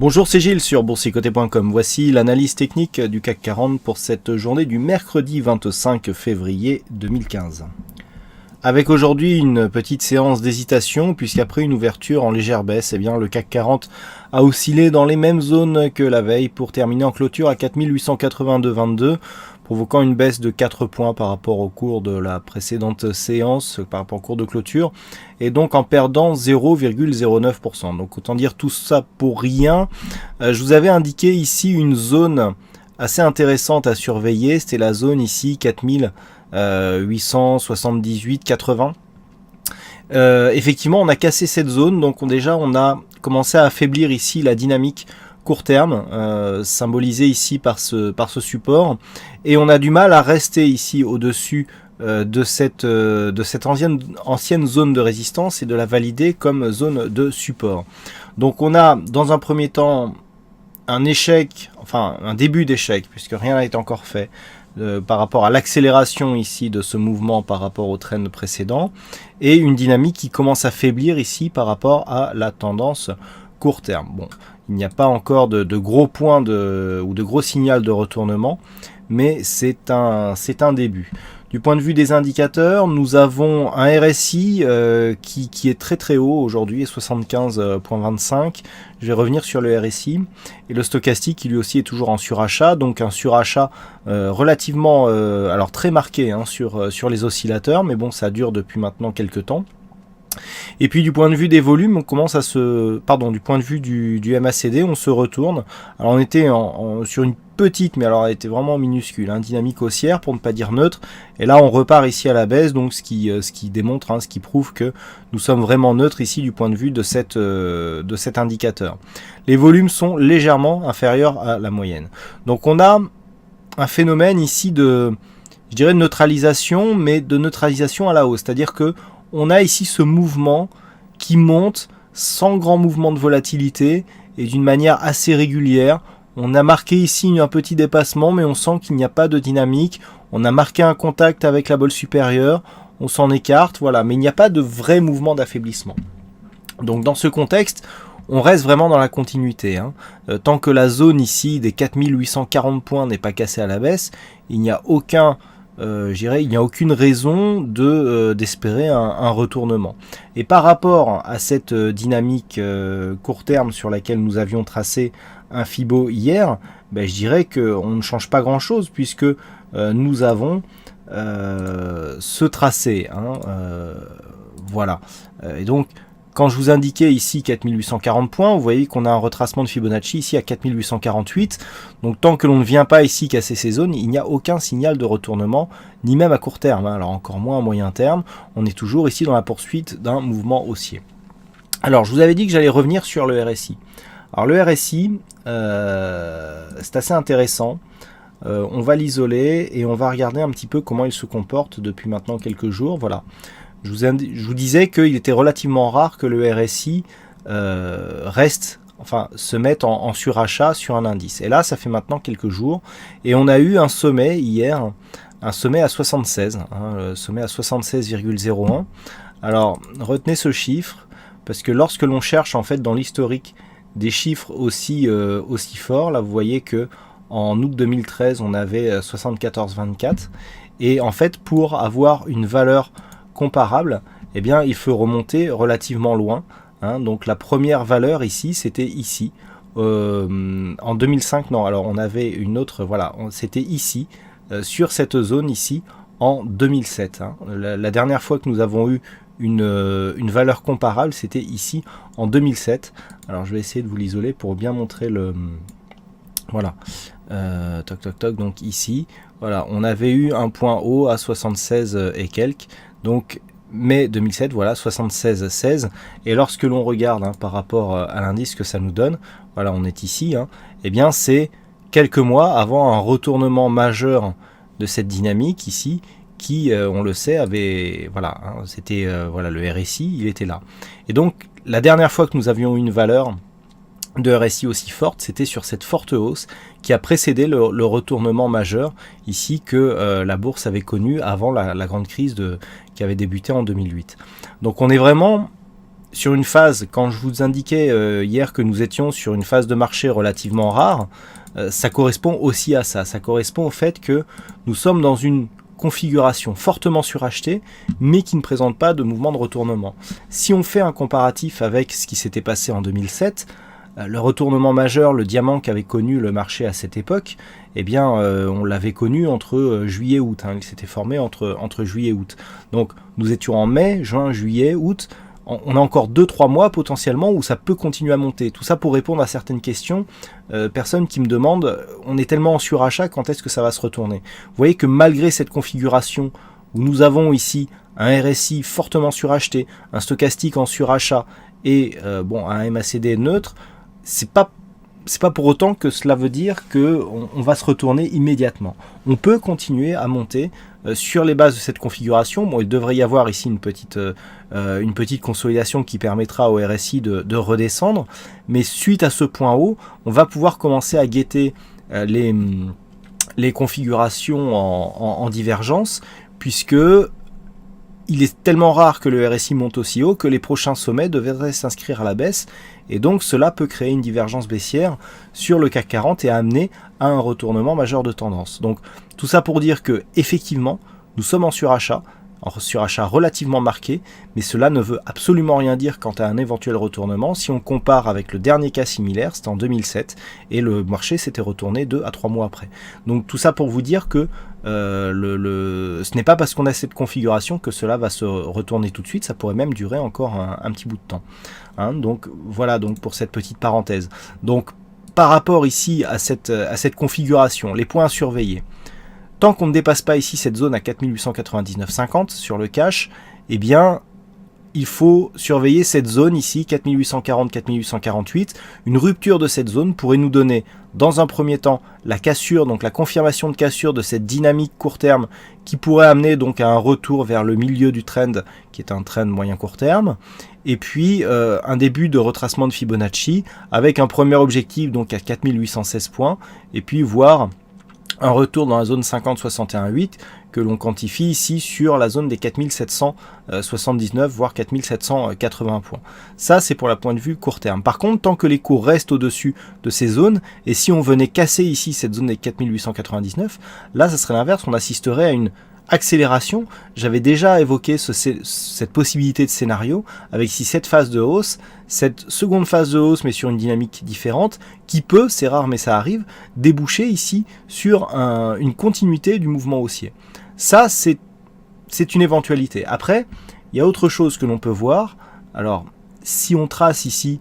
Bonjour, c'est Gilles sur boursicoté.com. Voici l'analyse technique du CAC 40 pour cette journée du mercredi 25 février 2015. Avec aujourd'hui une petite séance d'hésitation, puisqu'après une ouverture en légère baisse, le CAC 40 a oscillé dans les mêmes zones que la veille pour terminer en clôture à 4882,22, provoquant une baisse de 4 points par rapport au cours de la précédente séance, par rapport au cours de clôture, et donc en perdant 0,09%. Donc autant dire tout ça pour rien. Je vous avais indiqué ici une zone assez intéressante à surveiller, c'était la zone ici 4878,80. Effectivement, on a cassé cette zone, donc on a commencé à affaiblir ici la dynamique court terme, symbolisée ici par ce support, et on a du mal à rester ici au-dessus de cette ancienne zone de résistance et de la valider comme zone de support. Donc on a dans un premier temps un échec, enfin un début d'échec, puisque rien n'a été encore fait, par rapport à l'accélération ici de ce mouvement par rapport au trend précédent, et une dynamique qui commence à faiblir ici par rapport à la tendance court terme. Bon, il n'y a pas encore de gros points ou de gros signal de retournement, mais c'est un début. Du point de vue des indicateurs, nous avons un RSI qui est très haut aujourd'hui, 75,25. Je vais revenir sur le RSI. Et le stochastique qui lui aussi est toujours en surachat, donc un surachat relativement, alors très marqué sur les oscillateurs, mais bon, ça dure depuis maintenant quelques temps. Et puis du point de vue des volumes, on commence à du point de vue du MACD, on se retourne. Alors on était sur une petite, mais alors elle était vraiment minuscule, dynamique haussière pour ne pas dire neutre. Et là on repart ici à la baisse, donc ce qui démontre, ce qui prouve que nous sommes vraiment neutres ici du point de vue de cet indicateur. Les volumes sont légèrement inférieurs à la moyenne. Donc on a un phénomène ici de neutralisation, mais de neutralisation à la hausse, c'est-à-dire que on a ici ce mouvement qui monte sans grand mouvement de volatilité et d'une manière assez régulière. On a marqué ici un petit dépassement, mais on sent qu'il n'y a pas de dynamique. On a marqué un contact avec la bolle supérieure, on s'en écarte, voilà, mais il n'y a pas de vrai mouvement d'affaiblissement. Donc dans ce contexte, on reste vraiment dans la continuité. Tant que la zone ici des 4840 points n'est pas cassée à la baisse, il n'y a aucune raison d'espérer un retournement. Et par rapport à cette dynamique court terme sur laquelle nous avions tracé un Fibo hier, je dirais qu'on ne change pas grand chose puisque nous avons ce tracé. Voilà. Et donc, quand je vous indiquais ici 4840 points, vous voyez qu'on a un retracement de Fibonacci ici à 4848. Donc tant que l'on ne vient pas ici casser ces zones, il n'y a aucun signal de retournement, ni même à court terme. Alors encore moins à moyen terme. On est toujours ici dans la poursuite d'un mouvement haussier. Alors je vous avais dit que j'allais revenir sur le RSI. Alors le RSI, c'est assez intéressant. On va l'isoler et on va regarder un petit peu comment il se comporte depuis maintenant quelques jours. Voilà. Je vous disais qu'il était relativement rare que le RSI se mette en surachat sur un indice. Et là, ça fait maintenant quelques jours. Et on a eu un sommet hier, un sommet à 76, le sommet à 76,01. Alors, retenez ce chiffre, parce que lorsque l'on cherche en fait dans l'historique des chiffres aussi forts, là vous voyez que en août 2013, on avait 74,24. Et en fait, pour avoir une valeur comparable, il faut remonter relativement loin. Donc la première valeur ici, c'était ici. En 2005, non, alors on avait une autre, voilà, c'était ici, sur cette zone ici, en 2007. La dernière fois que nous avons eu une valeur comparable, c'était ici, en 2007. Alors je vais essayer de vous l'isoler pour bien montrer le... Voilà. Donc ici, voilà, on avait eu un point haut à 76 et quelques. Donc mai 2007, voilà, 76,16. Et lorsque l'on regarde par rapport à l'indice que ça nous donne, voilà, on est ici, c'est quelques mois avant un retournement majeur de cette dynamique ici, qui, on le sait, avait, voilà, c'était, le RSI, il était là. Et donc, la dernière fois que nous avions une valeur de RSI aussi forte, c'était sur cette forte hausse qui a précédé le retournement majeur ici que la bourse avait connu avant la grande crise qui avait débuté en 2008. Donc on est vraiment sur une phase, quand je vous indiquais hier que nous étions sur une phase de marché relativement rare, ça correspond aussi à ça. Ça correspond au fait que nous sommes dans une configuration fortement surachetée, mais qui ne présente pas de mouvement de retournement. Si on fait un comparatif avec ce qui s'était passé en 2007, le retournement majeur, le diamant qu'avait connu le marché à cette époque, eh bien, on l'avait connu entre juillet et août. Il s'était formé entre juillet et août. Donc, nous étions en mai, juin, juillet, août. On a encore 2-3 mois potentiellement où ça peut continuer à monter. Tout ça pour répondre à certaines questions. Personnes qui me demandent, on est tellement en surachat, quand est-ce que ça va se retourner? Vous voyez que malgré cette configuration où nous avons ici un RSI fortement suracheté, un stochastique en surachat et un MACD neutre, c'est pas pour autant que cela veut dire qu'on va se retourner immédiatement. On peut continuer à monter sur les bases de cette configuration. Bon, il devrait y avoir ici une petite consolidation qui permettra au RSI de redescendre, mais suite à ce point haut, on va pouvoir commencer à guetter les configurations en divergence, puisque il est tellement rare que le RSI monte aussi haut que les prochains sommets devraient s'inscrire à la baisse, et donc cela peut créer une divergence baissière sur le CAC 40 et amener à un retournement majeur de tendance. Donc tout ça pour dire que effectivement nous sommes en surachat relativement marqué, mais cela ne veut absolument rien dire quant à un éventuel retournement. Si on compare avec le dernier cas similaire, c'était en 2007, et le marché s'était retourné 2 à 3 mois après. Donc tout ça pour vous dire que ce n'est pas parce qu'on a cette configuration que cela va se retourner tout de suite, ça pourrait même durer encore un petit bout de temps. Donc voilà donc pour cette petite parenthèse. Donc par rapport ici à cette configuration, les points à surveiller. Tant qu'on ne dépasse pas ici cette zone à 4899,50 sur le cash, eh bien, il faut surveiller cette zone ici, 4840-4848. Une rupture de cette zone pourrait nous donner, dans un premier temps, la cassure, donc la confirmation de cassure de cette dynamique court terme qui pourrait amener donc à un retour vers le milieu du trend, qui est un trend moyen court terme. Et puis, un début de retracement de Fibonacci avec un premier objectif donc à 4816 points, et puis voir un retour dans la zone 50-61-8 que l'on quantifie ici sur la zone des 4779 voire 4780 points. Ça c'est pour la point de vue court terme. Par contre, tant que les cours restent au-dessus de ces zones, et si on venait casser ici cette zone des 4899, là ça serait l'inverse, on assisterait à une accélération. J'avais déjà évoqué cette possibilité de scénario avec ici cette phase de hausse, cette seconde phase de hausse mais sur une dynamique différente qui peut, c'est rare mais ça arrive, déboucher ici sur une continuité du mouvement haussier. Ça c'est une éventualité. Après, il y a autre chose que l'on peut voir. Alors si on trace ici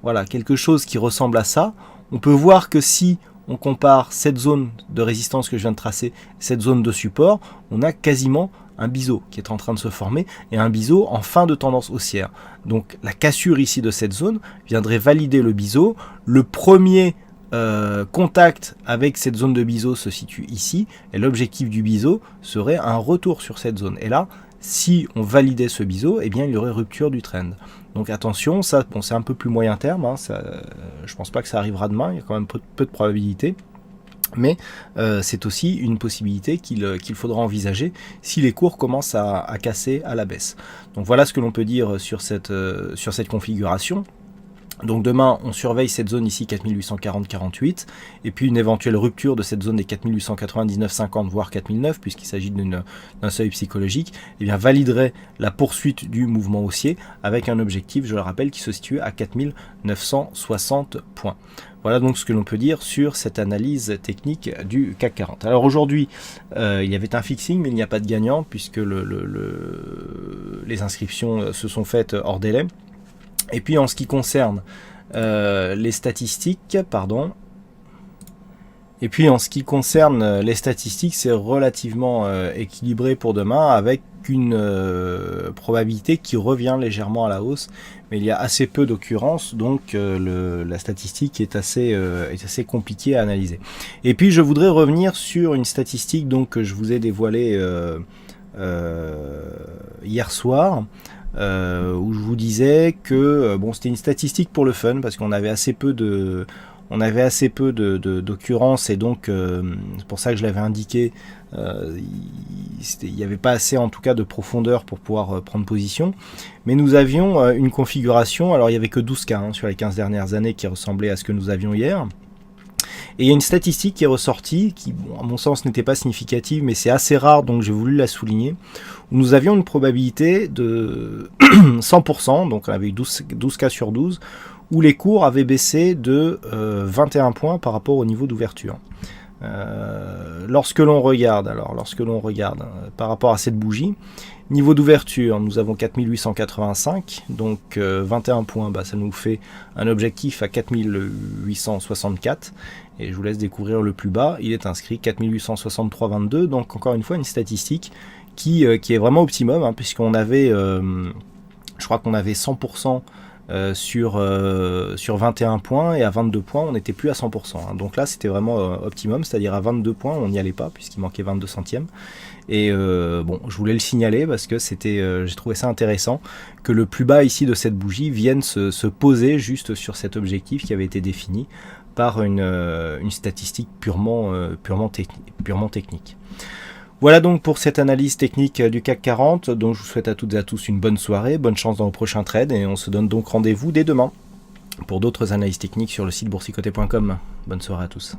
voilà, quelque chose qui ressemble à ça, on peut voir que si on compare cette zone de résistance que je viens de tracer, cette zone de support, on a quasiment un biseau qui est en train de se former et un biseau en fin de tendance haussière. Donc la cassure ici de cette zone viendrait valider le biseau. Le premier contact avec cette zone de biseau se situe ici et l'objectif du biseau serait un retour sur cette zone. Et là, si on validait ce biseau, eh bien il y aurait rupture du trend. Donc attention, ça, bon, c'est un peu plus moyen terme, je pense pas que ça arrivera demain, il y a quand même peu de probabilité, mais c'est aussi une possibilité qu'il faudra envisager si les cours commencent à casser à la baisse. Donc voilà ce que l'on peut dire sur cette configuration. Donc demain, on surveille cette zone ici 4840-48 et puis une éventuelle rupture de cette zone des 4899-50 voire 4009 puisqu'il s'agit d'un seuil psychologique, et bien validerait la poursuite du mouvement haussier avec un objectif, je le rappelle, qui se situe à 4960 points. Voilà donc ce que l'on peut dire sur cette analyse technique du CAC 40. Alors aujourd'hui, il y avait un fixing mais il n'y a pas de gagnant puisque les inscriptions se sont faites hors délai. Et puis en ce qui concerne les statistiques, c'est relativement équilibré pour demain avec une probabilité qui revient légèrement à la hausse, mais il y a assez peu d'occurrences, donc la statistique est assez compliquée à analyser. Et puis je voudrais revenir sur une statistique donc, que je vous ai dévoilée hier soir, où je vous disais que bon, c'était une statistique pour le fun parce qu'on avait assez peu de on avait assez peu d'occurrences, et donc c'est pour ça que je l'avais indiqué, il n'y avait pas assez en tout cas de profondeur pour pouvoir prendre position, mais nous avions une configuration, alors il n'y avait que 12 cas sur les 15 dernières années qui ressemblait à ce que nous avions hier. Et il y a une statistique qui est ressortie, qui, bon, à mon sens, n'était pas significative, mais c'est assez rare, donc j'ai voulu la souligner, où nous avions une probabilité de 100%, donc on avait eu 12 cas sur 12, où les cours avaient baissé de 21 points par rapport au niveau d'ouverture. Lorsque l'on regarde par rapport à cette bougie, niveau d'ouverture, nous avons 4885, donc 21 points, ça nous fait un objectif à 4864, et je vous laisse découvrir le plus bas, il est inscrit 4863,22, donc encore une fois une statistique qui est vraiment optimum, puisqu'on avait, je crois qu'on avait 100% sur 21 points, et à 22 points on n'était plus à 100%, donc là c'était vraiment optimum, c'est-à-dire à 22 points on n'y allait pas puisqu'il manquait 22 centièmes, et bon, je voulais le signaler parce que j'ai trouvé ça intéressant que le plus bas ici de cette bougie vienne se poser juste sur cet objectif qui avait été défini par une statistique purement technique. Voilà donc pour cette analyse technique du CAC 40, donc je vous souhaite à toutes et à tous une bonne soirée, bonne chance dans vos prochains trades, et on se donne donc rendez-vous dès demain pour d'autres analyses techniques sur le site boursicoté.com. Bonne soirée à tous.